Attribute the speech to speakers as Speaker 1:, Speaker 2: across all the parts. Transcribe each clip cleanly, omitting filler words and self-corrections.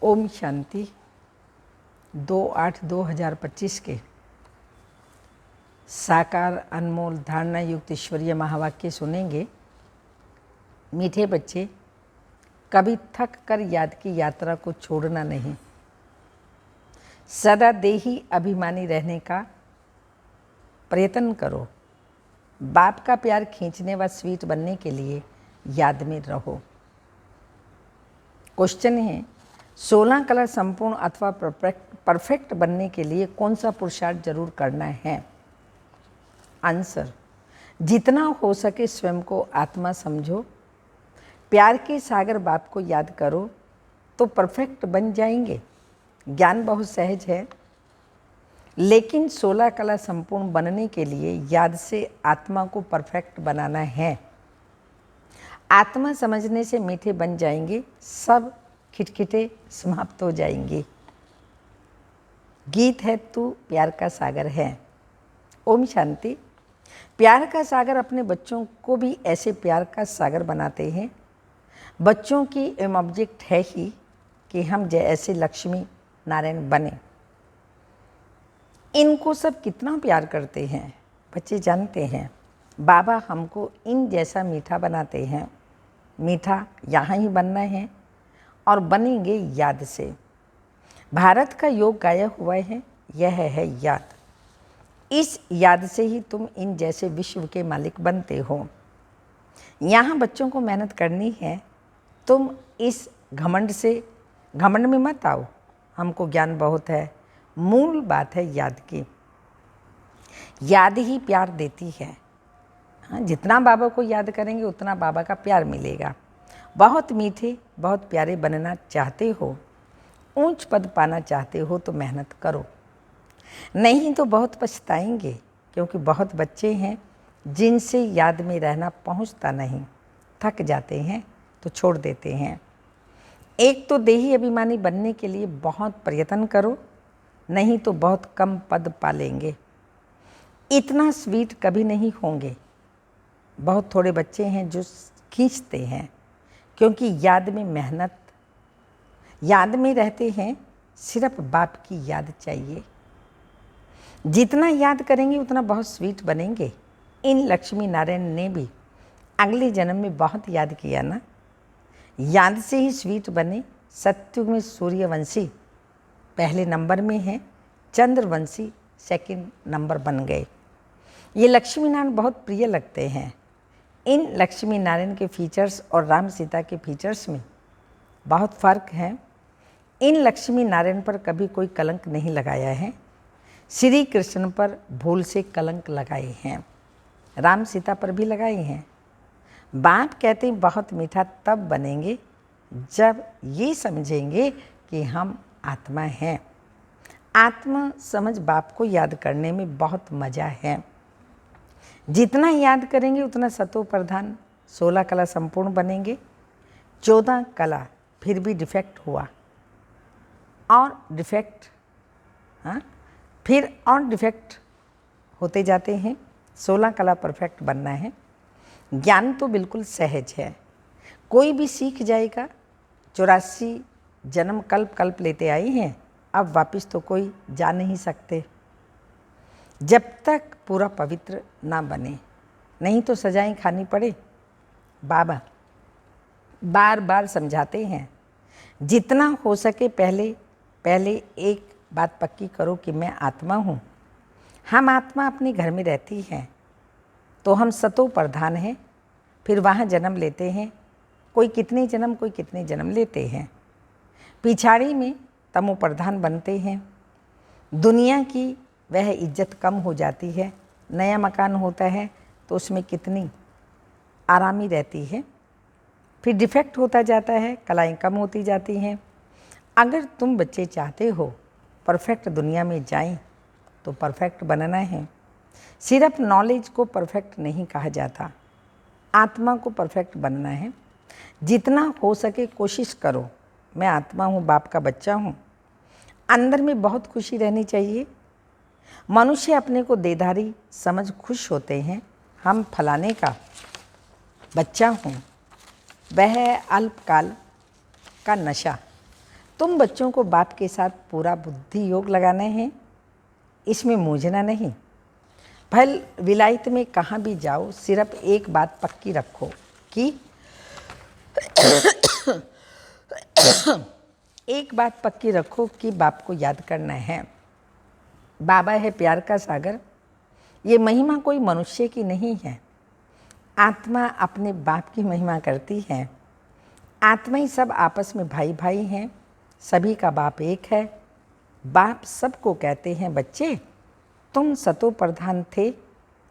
Speaker 1: ओम शांति। 2/8/2025 के साकार अनमोल धारणा युक्त ईश्वरीय महावाक्य सुनेंगे। मीठे बच्चे, कभी थक कर याद की यात्रा को छोड़ना नहीं। सदा देही अभिमानी रहने का प्रयत्न करो। बाप का प्यार खींचने व स्वीट बनने के लिए याद में रहो। क्वेश्चन है, 16 कला संपूर्ण अथवा परफेक्ट बनने के लिए कौन सा पुरुषार्थ जरूर करना है? आंसर, जितना हो सके स्वयं को आत्मा समझो, प्यार के सागर बाप को याद करो तो परफेक्ट बन जाएंगे। ज्ञान बहुत सहज है, लेकिन 16 कला संपूर्ण बनने के लिए याद से आत्मा को परफेक्ट बनाना है। आत्मा समझने से मीठे बन जाएंगे, सब खिटखिटे समाप्त हो जाएंगे। गीत है तू प्यार का सागर है। ओम शांति। प्यार का सागर अपने बच्चों को भी ऐसे प्यार का सागर बनाते हैं। बच्चों की एम ऑब्जेक्ट है ही कि हम जैसे लक्ष्मी नारायण बने। इनको सब कितना प्यार करते हैं बच्चे जानते हैं। बाबा हमको इन जैसा मीठा बनाते हैं। मीठा यहाँ ही बनना है और बनेंगे याद से। भारत का योग गाया हुआ है, यह है याद। इस याद से ही तुम इन जैसे विश्व के मालिक बनते हो। यहाँ बच्चों को मेहनत करनी है। तुम इस घमंड में मत आओ, हमको ज्ञान बहुत है। मूल बात है याद की। याद ही प्यार देती है। हाँ, जितना बाबा को याद करेंगे उतना बाबा का प्यार मिलेगा। बहुत मीठे बहुत प्यारे बनना चाहते हो, ऊंच पद पाना चाहते हो तो मेहनत करो, नहीं तो बहुत पछताएंगे। क्योंकि बहुत बच्चे हैं जिनसे याद में रहना पहुंचता नहीं, थक जाते हैं तो छोड़ देते हैं। एक तो देही अभिमानी बनने के लिए बहुत प्रयत्न करो, नहीं तो बहुत कम पद पालेंगे। इतना स्वीट कभी नहीं होंगे। बहुत थोड़े बच्चे हैं जो खींचते हैं, क्योंकि याद में मेहनत, याद में रहते हैं। सिर्फ बाप की याद चाहिए। जितना याद करेंगे उतना बहुत स्वीट बनेंगे। इन लक्ष्मी नारायण ने भी अगले जन्म में बहुत याद किया ना, याद से ही स्वीट बने। सत्युग में सूर्यवंशी पहले नंबर में है, चंद्रवंशी सेकंड नंबर बन गए। ये लक्ष्मी नारायण बहुत प्रिय लगते हैं। इन लक्ष्मी नारायण के फीचर्स और राम सीता के फीचर्स में बहुत फ़र्क है। इन लक्ष्मी नारायण पर कभी कोई कलंक नहीं लगाया है। श्री कृष्ण पर भूल से कलंक लगाए हैं, राम सीता पर भी लगाए हैं। बाप कहते हैं बहुत मीठा तब बनेंगे जब ये समझेंगे कि हम आत्मा हैं। आत्मा समझ बाप को याद करने में बहुत मज़ा है। जितना याद करेंगे उतना सतो प्रधान 16 कला संपूर्ण बनेंगे। 14 कला फिर भी डिफेक्ट हुआ और डिफेक्ट, हाँ, फिर और डिफेक्ट होते जाते हैं। 16 कला परफेक्ट बनना है। ज्ञान तो बिल्कुल सहज है, कोई भी सीख जाएगा। 84 जन्म कल्प लेते आए हैं, अब वापस तो कोई जा नहीं सकते जब तक पूरा पवित्र ना बने, नहीं तो सजाएं खानी पड़े। बाबा बार बार समझाते हैं, जितना हो सके पहले एक बात पक्की करो कि मैं आत्मा हूँ। हम आत्मा अपने घर में रहती हैं तो हम सतो प्रधान हैं, फिर वहाँ जन्म लेते हैं। कोई कितने जन्म लेते हैं। पिछाड़ी में तमो प्रधान बनते हैं। दुनिया की वह इज्जत कम हो जाती है। नया मकान होता है तो उसमें कितनी आरामी रहती है। फिर डिफेक्ट होता जाता है, कलाएँ कम होती जाती हैं। अगर तुम बच्चे चाहते हो परफेक्ट दुनिया में जाएं तो परफेक्ट बनना है। सिर्फ नॉलेज को परफेक्ट नहीं कहा जाता, आत्मा को परफेक्ट बनना है। जितना हो सके कोशिश करो। मैं आत्मा हूँ, बाप का बच्चा हूँ। अंदर में बहुत खुशी रहनी चाहिए। मनुष्य अपने को देधारी समझ खुश होते हैं। हम फलाने का बच्चा हूँ, वह अल्पकाल का नशा तुम बच्चों को बाप के साथ पूरा बुद्धि योग लगाना है, इसमें मूझना नहीं। भल विलायत में कहाँ भी जाओ, सिर्फ एक बात पक्की रखो कि एक बात पक्की रखो कि बाप को याद करना है। बाबा है प्यार का सागर। ये महिमा कोई मनुष्य की नहीं है, आत्मा अपने बाप की महिमा करती है। आत्मा ही सब आपस में भाई भाई हैं, सभी का बाप एक है। बाप सबको कहते हैं, बच्चे तुम सतो प्रधान थे,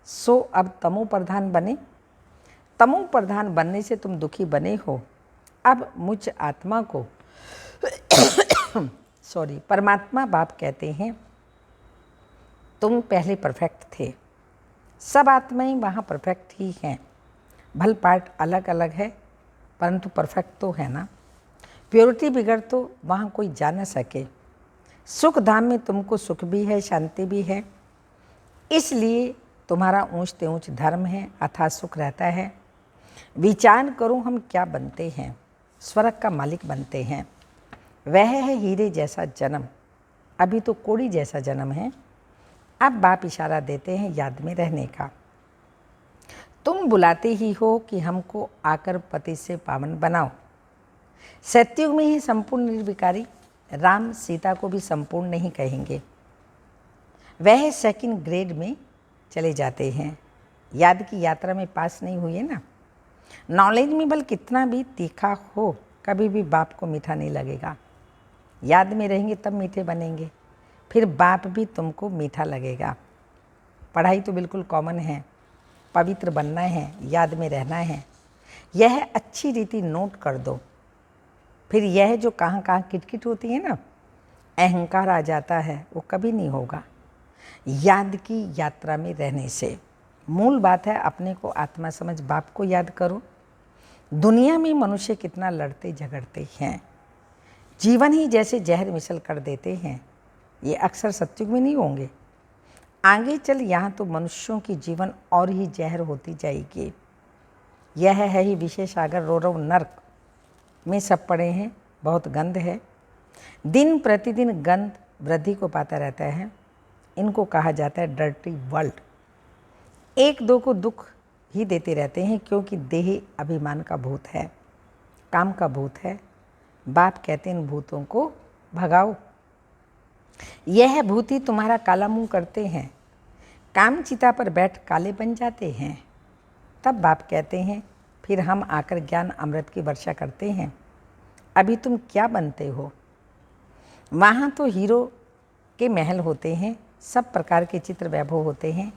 Speaker 1: सो अब तमो प्रधान बने। तमो प्रधान बनने से तुम दुखी बने हो। अब मुझ आत्मा को परमात्मा बाप कहते हैं, तुम पहले परफेक्ट थे। सब आत्माएं वहाँ परफेक्ट ही हैं। भल पार्ट अलग अलग है, परंतु परफेक्ट तो है ना। प्योरिटी बिगड़ तो वहाँ कोई जा न सके। सुख धाम में तुमको सुख भी है, शांति भी है, इसलिए तुम्हारा ऊंचते ऊंच धर्म है, अथाह सुख रहता है। विचार करो हम क्या बनते हैं, स्वर्ग का मालिक बनते हैं। वह है हीरे जैसा जन्म, अभी तो कोड़ी जैसा जन्म है। अब बाप इशारा देते हैं याद में रहने का। तुम बुलाते ही हो कि हमको आकर पति से पावन बनाओ। सत्युग में ही संपूर्ण निर्विकारी, राम सीता को भी संपूर्ण नहीं कहेंगे, वह सेकंड ग्रेड में चले जाते हैं। याद की यात्रा में पास नहीं हुए ना। नॉलेज में बल कितना भी तीखा हो, कभी भी बाप को मीठा नहीं लगेगा। याद में रहेंगे तब मीठे बनेंगे, फिर बाप भी तुमको मीठा लगेगा। पढ़ाई तो बिल्कुल कॉमन है, पवित्र बनना है, याद में रहना है। यह अच्छी रीति नोट कर दो। फिर यह जो कहाँ कहाँ किटकिट होती है ना, अहंकार आ जाता है, वो कभी नहीं होगा याद की यात्रा में रहने से। मूल बात है अपने को आत्मा समझ बाप को याद करो। दुनिया में मनुष्य कितना लड़ते झगड़ते हैं, जीवन ही जैसे जहर मिसल कर देते हैं। ये अक्सर सत्युग में नहीं होंगे, आगे चल यहाँ तो मनुष्यों की जीवन और ही जहर होती जाएगी। यह है ही विषय सागर, रौरव नर्क में सब पड़े हैं, बहुत गंध है। दिन प्रतिदिन गंध वृद्धि को पाता रहता है। इनको कहा जाता है डर्टी वर्ल्ड। एक दो को दुख ही देते रहते हैं, क्योंकि देह अभिमान का भूत है, काम का भूत है। बाप कहते हैं इन भूतों को भगाओ। यह भूत ही तुम्हारा काला मुंह करते हैं, काम चिता पर बैठ काले बन जाते हैं। तब बाप कहते हैं फिर हम आकर ज्ञान अमृत की वर्षा करते हैं। अभी तुम क्या बनते हो? वहाँ तो हीरो के महल होते हैं, सब प्रकार के चित्र वैभव होते हैं।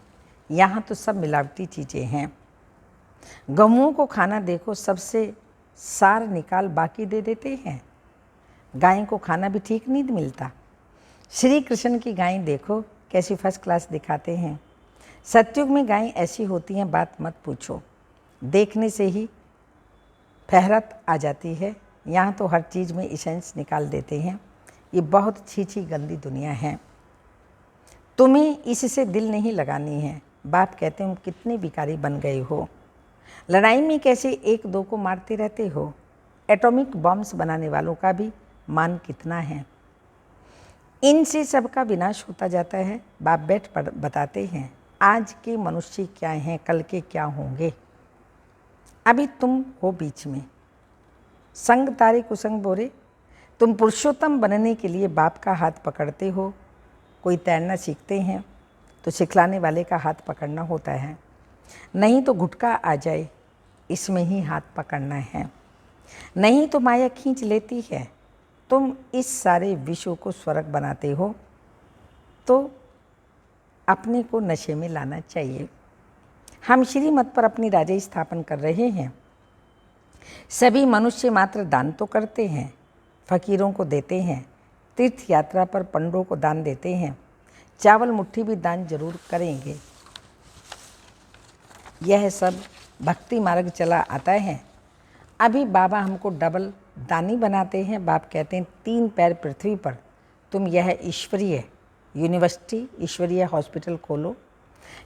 Speaker 1: यहाँ तो सब मिलावटी चीज़ें हैं। गऊओं को खाना देखो, सबसे सार निकाल बाकी दे देते हैं। गाय को खाना भी ठीक नहीं मिलता। श्री कृष्ण की गाय देखो कैसी फर्स्ट क्लास दिखाते हैं। सतयुग में गायें ऐसी होती हैं, बात मत पूछो, देखने से ही फहरत आ जाती है। यहाँ तो हर चीज़ में इसेंस निकाल देते हैं। ये बहुत छी गंदी दुनिया है, तुम्हें इससे दिल नहीं लगानी है। बाप कहते हैं कितने विकारी बन गए हो, लड़ाई में कैसे एक दो को मारते रहते हो। एटॉमिक बॉम्ब्स बनाने वालों का भी मान कितना है, इनसे सबका विनाश होता जाता है। बाप बैठ पर बताते हैं आज के मनुष्य क्या हैं, कल के क्या होंगे। अभी तुम हो बीच में, संग तारे कुसंग बोरे। तुम पुरुषोत्तम बनने के लिए बाप का हाथ पकड़ते हो। कोई तैरना सीखते हैं तो सिखलाने वाले का हाथ पकड़ना होता है, नहीं तो घुटका आ जाए, इसमें ही हाथ पकड़ना है। नहीं तो माया खींच लेती है। तुम इस सारे विश्व को स्वर्ग बनाते हो तो अपने को नशे में लाना चाहिए। हम श्रीमत पर अपनी राजय स्थापन कर रहे हैं। सभी मनुष्य मात्र दान तो करते हैं, फकीरों को देते हैं, तीर्थ यात्रा पर पंडों को दान देते हैं, चावल मुट्ठी भी दान जरूर करेंगे। यह सब भक्ति मार्ग चला आता है। अभी बाबा हमको डबल दानी बनाते हैं। बाप कहते हैं 3 पैर पृथ्वी पर तुम यह ईश्वरीय यूनिवर्सिटी, ईश्वरीय हॉस्पिटल खोलो,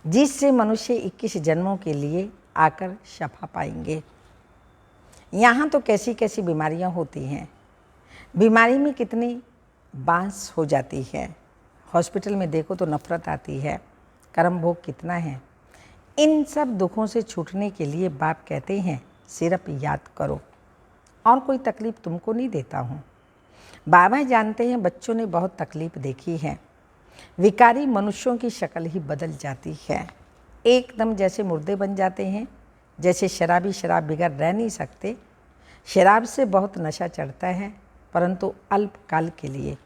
Speaker 1: जिससे मनुष्य 21 जन्मों के लिए आकर शफा पाएंगे। यहाँ तो कैसी कैसी बीमारियाँ होती हैं। बीमारी में कितनी बांस हो जाती है, हॉस्पिटल में देखो तो नफरत आती है, कर्म भोग कितना है। इन सब दुखों से छूटने के लिए बाप कहते हैं सिर्फ याद करो, और कोई तकलीफ़ तुमको नहीं देता हूँ। बाबा जानते हैं बच्चों ने बहुत तकलीफ़ देखी है। विकारी मनुष्यों की शक्ल ही बदल जाती है, एकदम जैसे मुर्दे बन जाते हैं। जैसे शराबी शराब बिगड़ रह नहीं सकते। शराब से बहुत नशा चढ़ता है, परंतु अल्पकाल के लिए।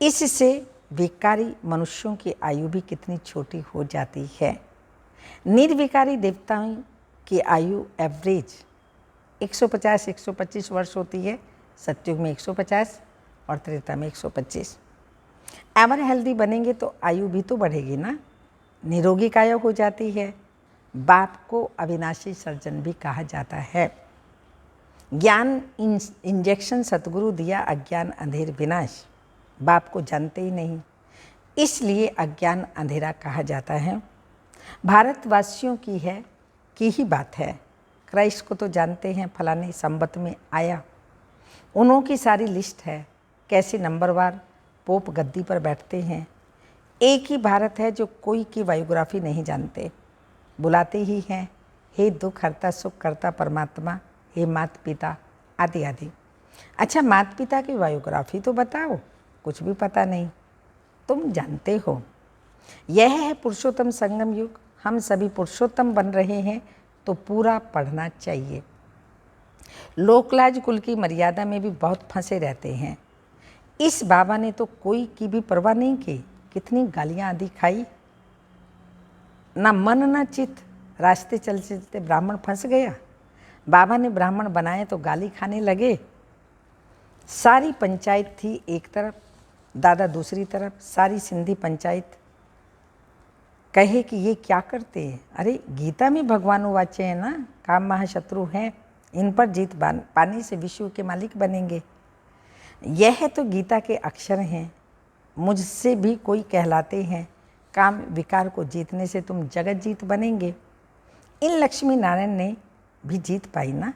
Speaker 1: इससे विकारी मनुष्यों की आयु भी कितनी छोटी हो जाती है। निर्विकारी देवताओं की आयु एवरेज 150-125 वर्ष होती है। सतयुग में 150 और त्रेता में 125। एवर हेल्दी बनेंगे तो आयु भी तो बढ़ेगी ना, निरोगी काया हो जाती है। बाप को अविनाशी सर्जन भी कहा जाता है। ज्ञान इंजेक्शन सतगुरु दिया, अज्ञान अंधेर विनाश। बाप को जानते ही नहीं, इसलिए अज्ञान अंधेरा कहा जाता है। भारतवासियों की ही बात है। क्राइस्ट को तो जानते हैं, फलाने संबत में आया, उन्हों की सारी लिस्ट है। कैसे नंबरवार पोप गद्दी पर बैठते हैं। एक ही भारत है जो कोई की बायोग्राफी नहीं जानते, बुलाते ही हैं हे दुख हरता सुख करता परमात्मा, हे माता पिता आदि आदि। अच्छा, माता पिता की बायोग्राफी तो बताओ, कुछ भी पता नहीं। तुम जानते हो यह है पुरुषोत्तम संगम युग। हम सभी पुरुषोत्तम बन रहे हैं तो पूरा पढ़ना चाहिए। लोकलाज कुल की मर्यादा में भी बहुत फंसे रहते हैं। इस बाबा ने तो कोई की भी परवाह नहीं की, कितनी गालियां आदि खाई, ना मन ना चित। रास्ते चलते चलते ब्राह्मण फंस गया, बाबा ने ब्राह्मण बनाए तो गाली खाने लगे। सारी पंचायत थी एक तरफ, दादा दूसरी तरफ। सारी सिंधी पंचायत कहे कि ये क्या करते हैं। अरे गीता में भगवान वाच्य है ना, काम महाशत्रु हैं, इन पर जीत पाने से विश्व के मालिक बनेंगे। यह तो गीता के अक्षर हैं। मुझसे भी कोई कहलाते हैं, काम विकार को जीतने से तुम जगत जीत बनेंगे। इन लक्ष्मी नारायण ने भी जीत पाई ना,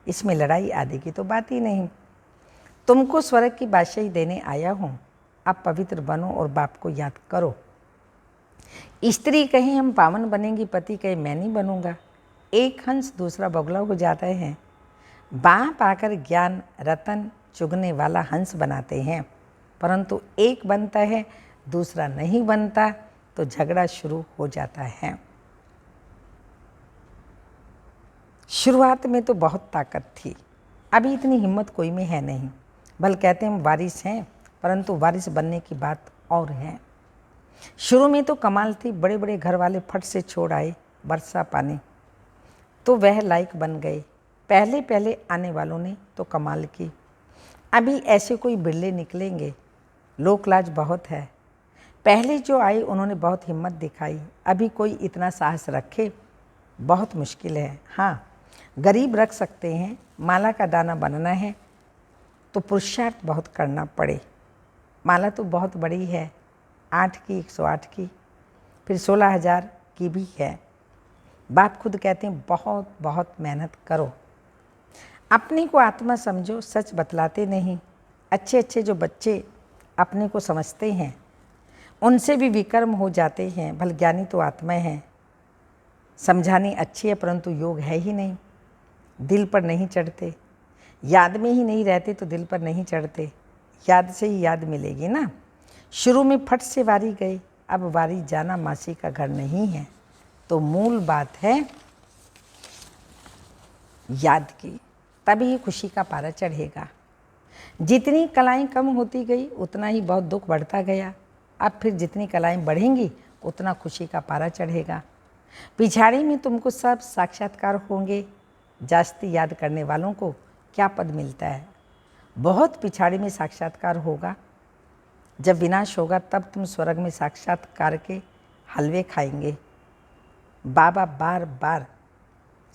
Speaker 1: इसमें लड़ाई आदि की तो बात ही नहीं। तुमको स्वर्ग की बादशाही देने आया हूँ, अब पवित्र बनो और बाप को याद करो। स्त्री कहीं हम पावन बनेंगी, पति कहे मैं नहीं बनूंगा। एक हंस दूसरा बगुला हो जाता है। बाप आकर ज्ञान रतन चुगने वाला हंस बनाते हैं, परंतु एक बनता है दूसरा नहीं बनता तो झगड़ा शुरू हो जाता है। शुरुआत में तो बहुत ताकत थी, अभी इतनी हिम्मत कोई में है नहीं। भले कहते हैं हम वारिस हैं, परंतु वारिस बनने की बात और है। शुरू में तो कमाल थी, बड़े बड़े घर वाले फट से छोड़ आए वर्षा पानी, तो वह लायक बन गए। पहले पहले आने वालों ने तो कमाल की, अभी ऐसे कोई बिरले निकलेंगे। लोकलाज बहुत है। पहले जो आए उन्होंने बहुत हिम्मत दिखाई, अभी कोई इतना साहस रखे बहुत मुश्किल है। हाँ, गरीब रख सकते हैं, माला का दाना बनना है तो पुरुषार्थ बहुत करना पड़े। माला तो बहुत बड़ी है, 8 की 108 की, फिर 16,000 की भी है। बाप खुद कहते हैं बहुत बहुत मेहनत करो, अपने को आत्मा समझो, सच बतलाते नहीं। अच्छे अच्छे जो बच्चे अपने को समझते हैं उनसे भी विकर्म हो जाते हैं। भले ज्ञानी तो आत्मा है, समझानी अच्छी है, परंतु योग है ही नहीं, दिल पर नहीं चढ़ते। याद में ही नहीं रहते तो दिल पर नहीं चढ़ते, याद से ही याद मिलेगी ना। शुरू में फट से वारी गए, अब वारी जाना मासी का घर नहीं है। तो मूल बात है याद की, तभी ही खुशी का पारा चढ़ेगा। जितनी कलाएं कम होती गई उतना ही बहुत दुख बढ़ता गया। अब फिर जितनी कलाएं बढ़ेंगी उतना खुशी का पारा चढ़ेगा। पिछाड़ी में तुमको सब साक्षात्कार होंगे। जास्ती याद करने वालों को क्या पद मिलता है, बहुत पिछाड़ी में साक्षात्कार होगा। जब विनाश होगा तब तुम स्वर्ग में साक्षात्कार के हलवे खाएंगे। बाबा बार बार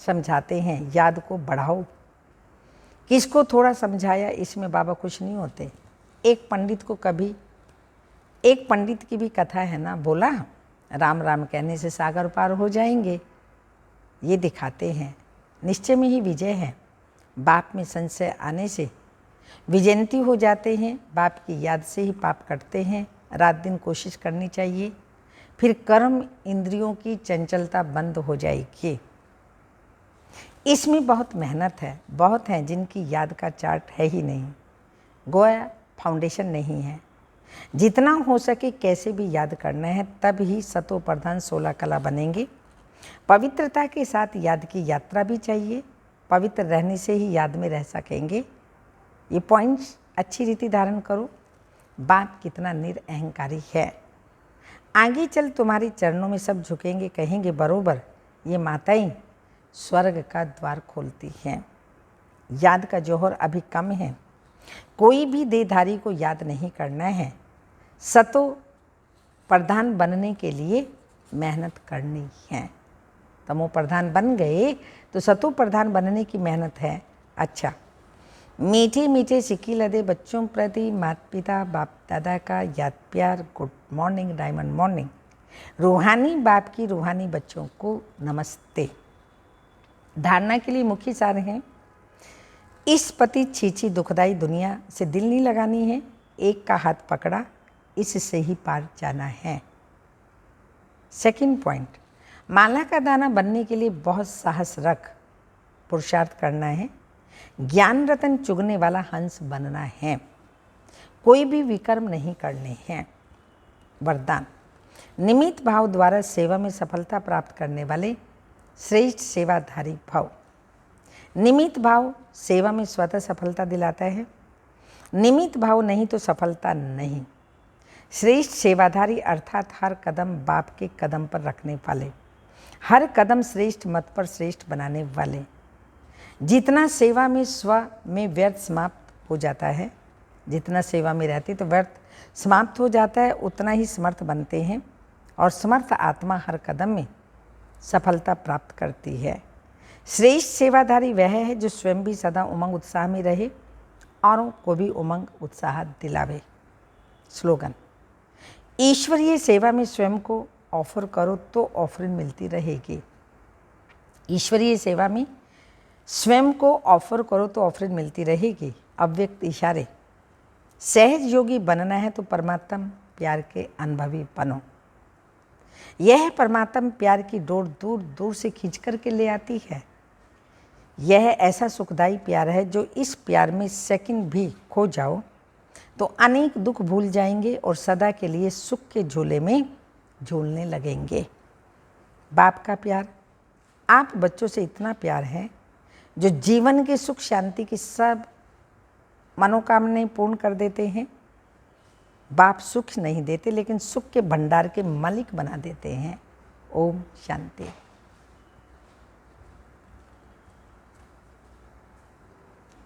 Speaker 1: समझाते हैं याद को बढ़ाओ। किसको थोड़ा समझाया इसमें बाबा खुश नहीं होते। एक पंडित की भी कथा है ना, बोला राम राम कहने से सागर पार हो जाएंगे। ये दिखाते हैं निश्चय में ही विजय है। बाप में संशय आने से विजयंती हो जाते हैं, बाप की याद से ही पाप कटते हैं। रात दिन कोशिश करनी चाहिए, फिर कर्म इंद्रियों की चंचलता बंद हो जाएगी। इसमें बहुत मेहनत है, बहुत हैं जिनकी याद का चार्ट है ही नहीं, गोया फाउंडेशन नहीं है। जितना हो सके कैसे भी याद करना है, तब ही सतो प्रधान 16 कला बनेंगे। पवित्रता के साथ याद की यात्रा भी चाहिए, पवित्र रहने से ही याद में रह सकेंगे। ये पॉइंट्स अच्छी रीति धारण करो। बाप कितना निरअहंकारी है। आगे चल तुम्हारे चरणों में सब झुकेंगे, कहेंगे बरोबर ये माताएं स्वर्ग का द्वार खोलती हैं। याद का जौहर अभी कम है। कोई भी देहधारी को याद नहीं करना है। सतो प्रधान बनने के लिए मेहनत करनी है। तमो प्रधान बन गए तो सतो प्रधान बनने की मेहनत है। अच्छा, मीठे मीठे सिक्की लदे बच्चों प्रति माता पिता बाप दादा का याद प्यार। Good morning, diamond morning. रूहानी बाप की रूहानी बच्चों को नमस्ते। धारणा के लिए मुख्य सार हैं, इस पति छीछी दुखदाई दुनिया से दिल नहीं लगानी है। एक का हाथ पकड़ा, इससे ही पार जाना है। सेकंड पॉइंट, माला का दाना बनने के लिए बहुत साहस रख पुरुषार्थ करना है। ज्ञान रतन चुगने वाला हंस बनना है। कोई भी विकर्म नहीं करने हैं। वरदान, निमित्त भाव द्वारा सेवा में सफलता प्राप्त करने वाले श्रेष्ठ सेवाधारी भाव। निमित्त भाव सेवा में स्वतः सफलता दिलाता है। निमित्त भाव नहीं तो सफलता नहीं। श्रेष्ठ सेवाधारी अर्थात हर कदम बाप के कदम पर रखने वाले, हर कदम श्रेष्ठ मत पर श्रेष्ठ बनाने वाले। जितना सेवा में स्व में व्यर्थ समाप्त हो जाता है, जितना सेवा में रहते तो व्यर्थ समाप्त हो जाता है, उतना ही समर्थ बनते हैं। और समर्थ आत्मा हर कदम में सफलता प्राप्त करती है। श्रेष्ठ सेवाधारी वह है जो स्वयं भी सदा उमंग उत्साह में रहे, औरों को भी उमंग उत्साह दिलावे। स्लोगन, ईश्वरीय सेवा में स्वयं को ऑफर करो तो ऑफरिंग मिलती रहेगी। ईश्वरीय सेवा में स्वयं को ऑफर करो तो ऑफरिंग मिलती रहेगी। अव्यक्त इशारे, सहज योगी बनना है तो परमात्म प्यार के अनुभवी बनो। यह परमात्म प्यार की डोर दूर दूर से खींच कर के ले आती है। यह ऐसा सुखदायी प्यार है जो इस प्यार में सेकंड भी खो जाओ तो अनेक दुख भूल जाएंगे और सदा के लिए सुख के झूले में झूलने लगेंगे। बाप का प्यार, आप बच्चों से इतना प्यार है जो जीवन के सुख शांति की सब मनोकामनाएं पूर्ण कर देते हैं। बाप सुख नहीं देते लेकिन सुख के भंडार के मालिक बना देते हैं। ओम शांति।